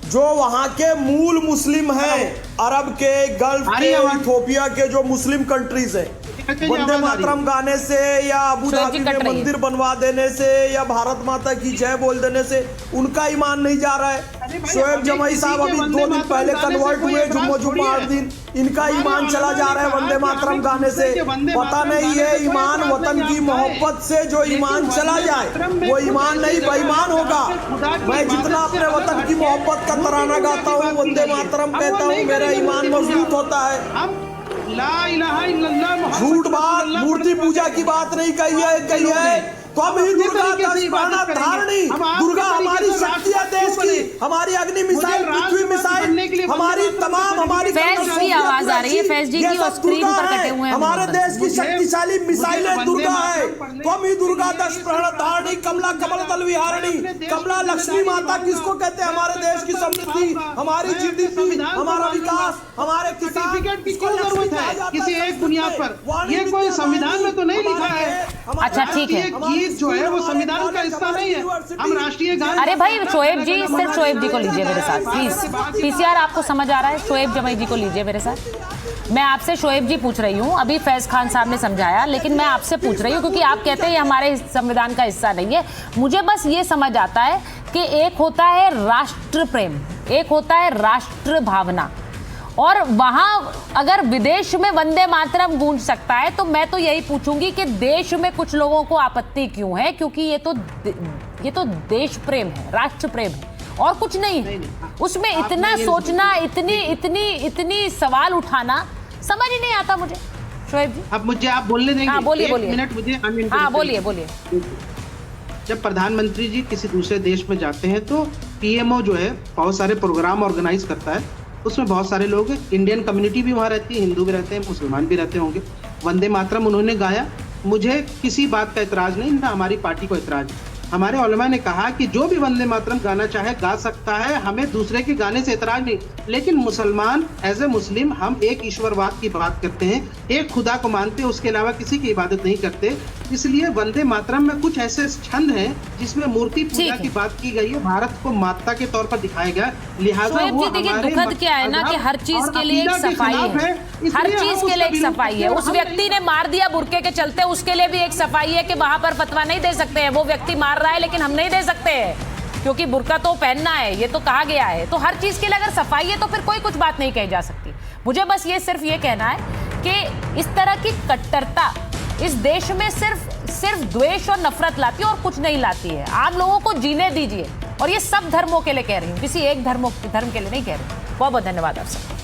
जो वहाँ के मूल मुस्लिम हैं, अरब के, गल्फ के, इथोपिया के जो मुस्लिम कंट्रीज है, वंदे मातरम गाने से या अबू धाबी में मंदिर बनवा देने से या भारत माता की जय बोल देने से उनका ईमान नहीं जा रहा है। शोएब जमाई साहब अभी 2 दिन पहले कन्वर्ट हुए, जुम्मा 8 दिन, इनका ईमान चला जा रहा है वंदे मातरम गाने से। पता नहीं है, ईमान वतन की मोहब्बत से जो ईमान चला जाए वो ईमान नहीं, बेईमान होगा। मैं जितना अपने वतन की मोहब्बत का तराना गाता हूँ, वंदे मातरम कहता हूँ, मेरा ईमान मजबूत होता है। झूठ बात, मूर्ति पूजा की बात नहीं कही है। तो अब ही दुर्गा धारणी, दुर्गा हमारी शक्ति है देश की, हमारी अग्नि मिसाइल, पृथ्वी मिसाइल, हमारी तमाम, हमारी फैज की आवाज आ रही है, फैज जी की स्क्रीन पर कटे हुए हैं। हमारे देश की शक्तिशाली मिसाइलें दुर्गा है। तो हम ही दुर्गा दश धारणी, कमला कमल दल विहारणी, कमला लक्ष्मी माता किसको कहते हैं? हमारे देश की समृद्धि, हमारी जीडीपी, हमारा विकास, हमारे सर्टिफिकेट की क्या जरूरत है किसी एक बुनियाद पर? ये कोई संविधान में तो नहीं लिखा है। अच्छा ठीक है, गीत जो है वो संविधान का हिस्सा नहीं है, हम राष्ट्रीय गान। अरे भाई शोएब जी, सिर्फ शोएब जी को लीजिए मेरे साथ प्लीज। पीसीआर आपको समझ आ रहा है? शोएब जमाई जी को लीजिए मेरे साथ। मैं आपसे शोएब जी पूछ रही हूँ, अभी फैज खान साहब ने समझाया, लेकिन मैं आपसे पूछ रही हूँ क्योंकि आप कहते हैं ये हमारे संविधान का हिस्सा नहीं है। मुझे बस ये समझ आता है कि एक होता है राष्ट्र प्रेम, एक होता है राष्ट्र भावना, और वहां अगर विदेश में वंदे मातरम गूंज सकता है तो मैं तो यही पूछूंगी कि देश में कुछ लोगों को आपत्ति क्यों है, क्योंकि ये तो देश प्रेम है, राष्ट्र प्रेम है और कुछ नहीं है। उसमें इतना सोचना, इतनी सवाल उठाना समझ ही नहीं आता मुझे। शोएब जी, अब मुझे आप बोलने देंगे? हाँ बोलिए, एक मिनट मुझे अनइंटरप्ट। हाँ बोलिए। जब प्रधानमंत्री जी किसी दूसरे देश में जाते हैं तो पीएमओ जो है बहुत सारे प्रोग्राम ऑर्गेनाइज करता है, उसमें बहुत सारे लोग हैं, इंडियन कम्युनिटी भी वहाँ रहती है, हिंदू भी रहते हैं, मुसलमान भी रहते होंगे। वंदे मातरम उन्होंने गाया, मुझे किसी बात का इतराज नहीं, ना हमारी पार्टी को इतराज है। हमारे उलमा ने कहा कि जो भी वंदे मातरम गाना चाहे गा सकता है, हमें दूसरे के गाने से इतराज नहीं। लेकिन मुसलमान एज ए मुस्लिम हम एक ईश्वरवाद की बात करते हैं, एक खुदा को मानते हैं, उसके अलावा किसी की इबादत नहीं करते। इसलिए वंदे मातरम में कुछ ऐसे छंद हैं जिसमें मूर्ति पूजा की बात की गई है, भारत को माता के तौर पर दिखाया गया। लिहाजा वो दुखद क्या है ना कि हर चीज के लिए एक सफाई है, हर चीज के लिए एक सफाई है। उस व्यक्ति ने मार दिया बुर्के के चलते, उसके लिए भी एक सफाई है कि वहां पर फतवा नहीं दे सकते हैं। वो व्यक्ति मार रहा है लेकिन हम नहीं दे सकते हैं क्योंकि बुर्का तो पहनना है, ये तो कहा गया है। तो हर चीज के लिए अगर सफाई है तो फिर कोई कुछ बात नहीं कही जा सकती। मुझे बस ये सिर्फ ये कहना है कि इस तरह की कट्टरता इस देश में सिर्फ द्वेष और नफरत लाती है और कुछ नहीं लाती है। आप लोगों को जीने दीजिए, और ये सब धर्मों के लिए कह रही हूँ, किसी एक धर्म के लिए नहीं कह रही। बहुत बहुत धन्यवाद आप सबको।